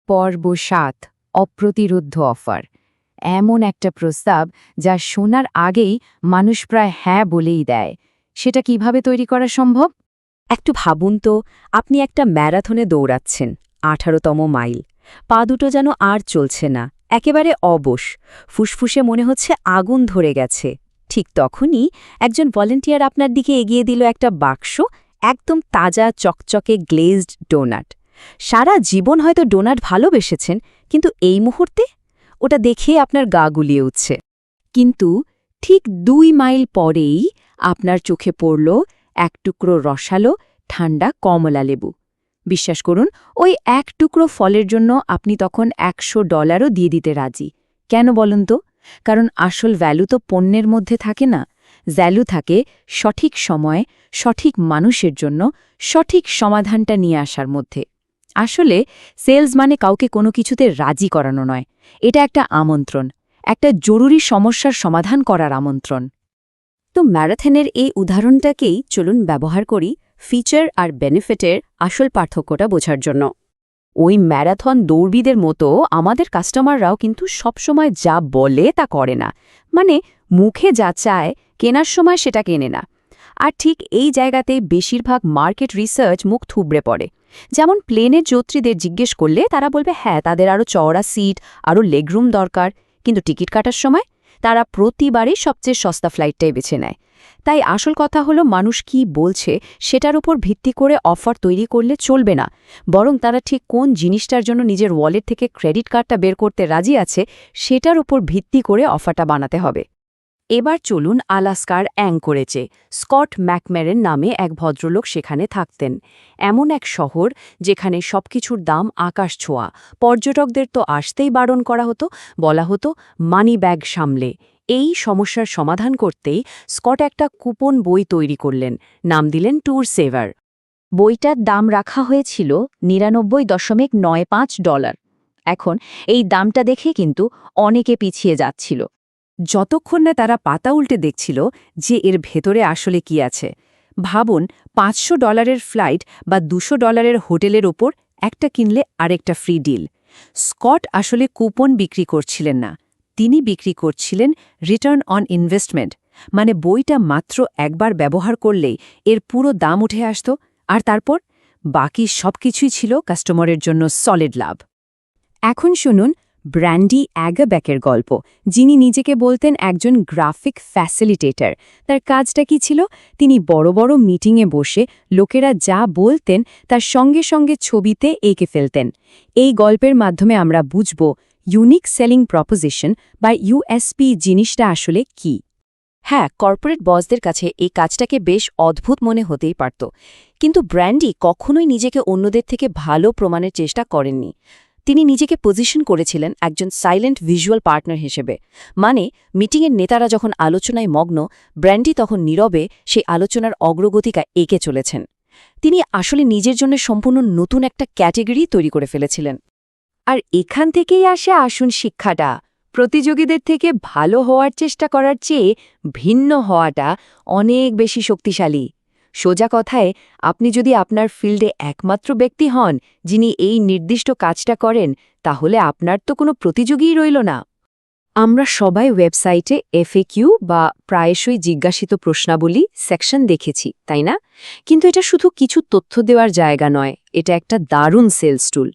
পর্ব ৭ অপ্রতিরোধ্য অফার এমন একটা প্রস্তাব যা শোনার আগেই মানুষ প্রায় হ্যাঁ বলেই দেয়। সেটা কিভাবে তৈরি করা সম্ভব? একটু ভাবুন তো, আপনি একটা ম্যারাথনে দৌড়াচ্ছেন, ১৮তম মাইল। পা দুটো যেন আর চলছে না, একেবারে অবশ। ফুসফুসে মনে হচ্ছে আগুন ধরে গেছে। ঠিক তখনই একজন ভলেন্টিয়ার আপনার দিকে এগিয়ে দিল একটা বাক্স, একদম তাজা চকচকে গ্লেজড ডোনাট। সারা জীবন হয়তো ডোনাট ভালোবেসেছেন, কিন্তু এই মুহূর্তে ওটা দেখে আপনার গা গুলিয়ে উঠছে। কিন্তু ঠিক ২ মাইল পরেই আপনার চোখে পড়ল এক টুকরো রসালো ঠান্ডা কমলা লেবু। বিশ্বাস করুন, ওই এক টুকরো ফলের জন্য আপনি তখন $১০০ও দিয়ে দিতে রাজি। কেন বলুন তো? কারণ আসল ভ্যালু তো পণ্যের মধ্যে থাকে না, ভ্যালু থাকে সঠিক সময়ে সঠিক মানুষের জন্য সঠিক সমাধানটা নিয়ে আসার মধ্যে। আসলে সেলস মানে কাউকে কোনো কিছুতে রাজি করানো নয়, এটা একটা আমন্ত্রণ, একটা জরুরি সমস্যার সমাধান করার আমন্ত্রণ। তো ম্যারাথনের এই উদাহরণটাকেই চলুন ব্যবহার করি ফিচার আর বেনিফিটের আসল পার্থক্যটা বোঝার জন্য। ওই ম্যারাথন দৌড়বিদের মতো আমাদের কাস্টমাররাও কিন্তু সবসময় যা বলে তা করে না, মানে মুখে যা চায় কেনার সময় সেটা কেনে না। আর ঠিক এই জায়গাতেই বেশিরভাগ মার্কেট রিসার্চ মুখ থুবড়ে পড়ে। যেমন প্লেনের যাত্রীদের জিজ্ঞেস করলে তারা বলবে হ্যাঁ, তাদের আরও চওড়া সিট, আরও লেগরুম দরকার, কিন্তু টিকিট কাটার সময় তারা প্রতিবারই সবচেয়ে সস্তা ফ্লাইটটাই বেছে নেয়। তাই আসল কথা হলো, মানুষ কি বলছে সেটার উপর ভিত্তি করে অফার তৈরি করলে চলবে না, বরং তারা ঠিক কোন জিনিসটার জন্য নিজের ওয়ালেট থেকে ক্রেডিট কার্ডটা বের করতে রাজি আছে সেটার উপর ভিত্তি করে অফারটা বানাতে হবে। এবার চলুন আলাস্কার অ্যাঙ্করেজে। স্কট ম্যাকম্যারেন নামে এক ভদ্রলোক সেখানে থাকতেন। এমন এক শহর যেখানে সবকিছুর দাম আকাশ ছোঁয়া। পর্যটকদের তো আসতেই বারণ করা হতো, বলা হতো মানি ব্যাগ সামলে। এই সমস্যার সমাধান করতেই স্কট একটা কুপন বই তৈরি করলেন, নাম দিলেন ট্যুর সেভার। বইটার দাম রাখা হয়েছিল $99.95। এখন এই দামটা দেখে কিন্তু অনেকে পিছিয়ে যাচ্ছিল, যতক্ষণ না তারা পাতা উল্টে দেখছিল যে এর ভেতরে আসলে কি আছে। ভাবুন, $500 ফ্লাইট বা $200 হোটেলের ওপর একটা কিনলে আরেকটা ফ্রি ডিল। স্কট আসলে কুপন বিক্রি করছিলেন না, তিনি বিক্রি করছিলেন রিটার্ন অন ইনভেস্টমেন্ট, মানে বইটা মাত্র একবার ব্যবহার করলেই এর পুরো দাম উঠে আসত, আর তারপর বাকি সবকিছুই ছিল কাস্টমারের জন্য সলিড লাভ। এখন শুনুন ব্র্যান্ডি অ্যাগাব্যাকের গল্প, যিনি নিজেকে বলতেন একজন গ্রাফিক ফ্যাসিলিটেটর। তার কাজটা কি ছিল? তিনি বড় বড় মিটিংয়ে বসে লোকেরা যা বলতেন তার সঙ্গে সঙ্গে ছবিতে এঁকে ফেলতেন। এই গল্পের মাধ্যমে আমরা বুঝব ইউনিক সেলিং প্রপোজিশন বা ইউএসপি জিনিসটা আসলে কি। হ্যাঁ, কর্পোরেট বসদের কাছে এই কাজটাকে বেশ অদ্ভুত মনে হতেই পারত, কিন্তু ব্র্যান্ডি কখনোই নিজেকে অন্যদের থেকে ভালো প্রমাণের চেষ্টা করেননি। তিনি নিজেকে পজিশন করেছিলেন একজন সাইলেন্ট ভিজুয়াল পার্টনার হিসেবে, মানে মিটিংয়ের নেতারা যখন আলোচনায় মগ্ন, ব্র্যান্ডি তখন নীরবে সেই আলোচনার অগ্রগতিকা এঁকে চলেছেন। তিনি আসলে নিজের জন্য সম্পূর্ণ নতুন একটা ক্যাটেগরি তৈরি করে ফেলেছিলেন। আর এখান থেকেই আসে আসুন শিক্ষাটা। প্রতিযোগীদের থেকে ভালো হওয়ার চেষ্টা করার চেয়ে ভিন্ন হওয়াটা অনেক বেশি শক্তিশালী। সোজা কথায়, আপনি যদি আপনার ফিল্ডে একমাত্র ব্যক্তি হন যিনি এই নির্দিষ্ট কাজটা করেন, তাহলে আপনার তো কোনো প্রতিযোগীই রইল না। আমরা সবাই ওয়েবসাইটে এফএকিউ বা প্রায়শই জিজ্ঞাসিত প্রশ্নাবলী সেকশন দেখেছি, তাই না? কিন্তু এটা শুধু কিছু তথ্য দেওয়ার জায়গা নয়, এটা একটা দারুণ সেলস টুল।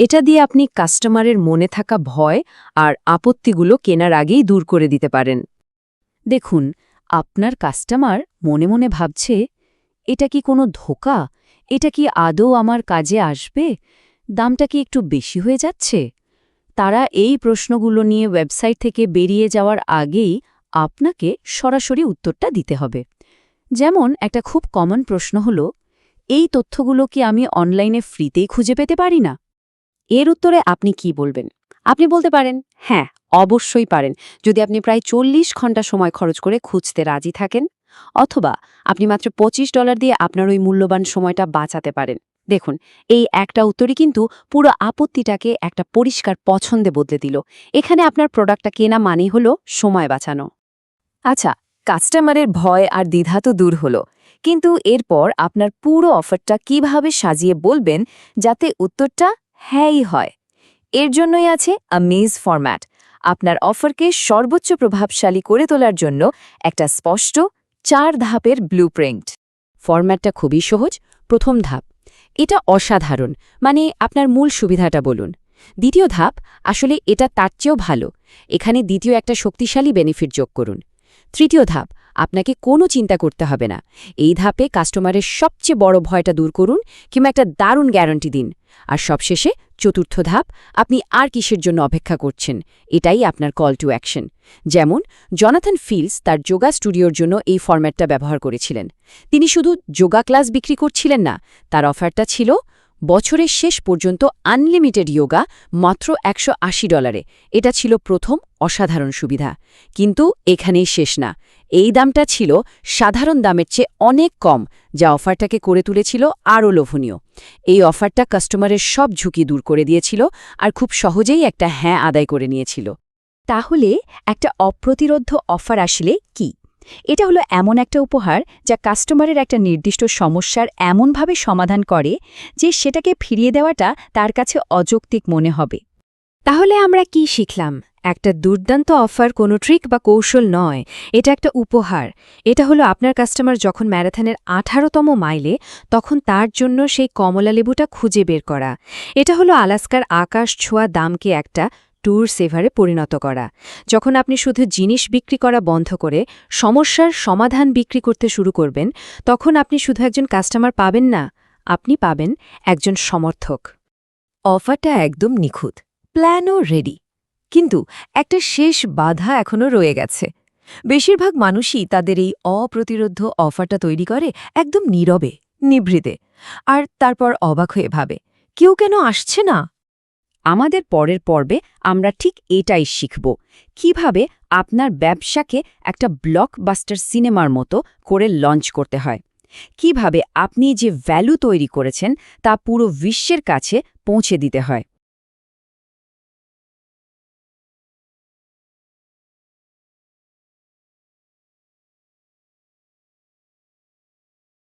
এটা দিয়ে আপনি কাস্টমারের মনে থাকা ভয় আর আপত্তিগুলো কেনার আগেই দূর করে দিতে পারেন। দেখুন, আপনার কাস্টমার মনে মনে ভাবছে, এটা কি কোনো ধোঁকা? এটা কি আদৌ আমার কাজে আসবে? দামটা কি একটু বেশি হয়ে যাচ্ছে? তারা এই প্রশ্নগুলো নিয়ে ওয়েবসাইট থেকে বেরিয়ে যাওয়ার আগেই আপনাকে সরাসরি উত্তরটা দিতে হবে। যেমন একটা খুব কমন প্রশ্ন হলো, এই তথ্যগুলো কি আমি অনলাইনে ফ্রিতেই খুঁজে পেতে পারি না? এর উত্তরে আপনি কি বলবেন? আপনি বলতে পারেন, হ্যাঁ, অবশ্যই পারেন, যদি আপনি প্রায় 40 ঘন্টা সময় খরচ করে খুঁজতে রাজি থাকেন। অথবা আপনি মাত্র $25 দিয়ে আপনার ওই মূল্যবান সময়টা বাঁচাতে পারেন। দেখুন, এই একটা উত্তরই কিন্তু পুরো আপত্তিটাকে একটা পরিষ্কার পছন্দে বদলে দিল। এখানে আপনার প্রোডাক্টটা কেনা মানেই হলো সময় বাঁচানো। আচ্ছা, কাস্টমারের ভয় আর দ্বিধা তো দূর হলো, কিন্তু এরপর আপনার পুরো অফারটা কিভাবে সাজিয়ে বলবেন যাতে উত্তরটা হ্যাঁই হয়? এর জন্যই আছে আমেজ ফরম্যাট, আপনার অফারকে সর্বোচ্চ প্রভাবশালী করে তোলার জন্য একটা স্পষ্ট 4 ধাপের ব্লুপ্রিন্ট। ফরম্যাটটা খুবই সহজ। প্রথম ধাপ, এটা অসাধারণ, মানে আপনার মূল সুবিধাটা বলুন। দ্বিতীয় ধাপ, আসলে এটা তার চেয়েও ভালো, এখানে দ্বিতীয় একটা শক্তিশালী বেনিফিট যোগ করুন। তৃতীয় ধাপ, আপনাকে কোনো চিন্তা করতে হবে না, এই ধাপে কাস্টমারের সবচেয়ে বড় ভয়টা দূর করুন কিংবা একটা দারুণ গ্যারান্টি দিন। আর সবশেষে চতুর্থ ধাপ, আপনি আর কিসের জন্য অপেক্ষা করছেন, এটাই আপনার কল টু অ্যাকশন। যেমন জনাথন ফিল্ডস তার যোগা স্টুডিওর জন্য এই ফরম্যাটটা ব্যবহার করেছিলেন। তিনি শুধু যোগা ক্লাস বিক্রি করছিলেন না, তার অফারটা ছিল বছরের শেষ পর্যন্ত আনলিমিটেড যোগা মাত্র $180। এটা ছিল প্রথম অসাধারণ সুবিধা। কিন্তু এখানেই শেষ না, এই দামটা ছিল সাধারণ দামের চেয়ে অনেক কম, যা অফারটাকে করে তুলেছিল আরও লোভনীয়। এই অফারটা কাস্টমারের সব ঝুঁকি দূর করে দিয়েছিল আর খুব সহজেই একটা হ্যাঁ আদায় করে নিয়েছিল। তাহলে একটা অপ্রতিরোধ্য অফার আসলে কি? এটা হলো এমন একটা উপহার যা কাস্টমারের একটা নির্দিষ্ট সমস্যার এমনভাবে সমাধান করে যে সেটাকে ফিরিয়ে দেওয়াটা তার কাছে অযৌক্তিক মনে হবে। তাহলে আমরা কি শিখলাম? একটা দুর্দান্ত অফার কোনো ট্রিক বা কৌশল নয়, এটা একটা উপহার। এটা হলো আপনার কাস্টমার যখন ম্যারাথনের 18তম মাইলে, তখন তার জন্য সেই কমলা লেবুটা খুঁজে বের করা। এটা হলো আলাস্কার আকাশ ছোঁয়া দামকে একটা ট্যুর সেভারে পরিণত করা। যখন আপনি শুধু জিনিস বিক্রি করা বন্ধ করে সমস্যার সমাধান বিক্রি করতে শুরু করবেন, তখন আপনি শুধু একজন কাস্টমার পাবেন না, আপনি পাবেন একজন সমর্থক। অফারটা একদম নিখুঁত, প্ল্যানও রেডি, কিন্তু একটা শেষ বাধা এখনও রয়ে গেছে। বেশিরভাগ মানুষই তাদের এই অপ্রতিরোধ্য অফারটা তৈরি করে একদম নীরবে, নিভৃতে, আর তারপর অবাক হয়ে ভাবে, কেউ কেন আসছে না? আমাদের পরের পর্বে আমরা ঠিক এটাই শিখব, কিভাবে আপনার ব্যবসাকে একটা ব্লকবাস্টার সিনেমার মতো করে লঞ্চ করতে হয়, কিভাবে আপনি যে ভ্যালু তৈরি করেছেন তা পুরো বিশ্বের কাছে পৌঁছে দিতে হয়।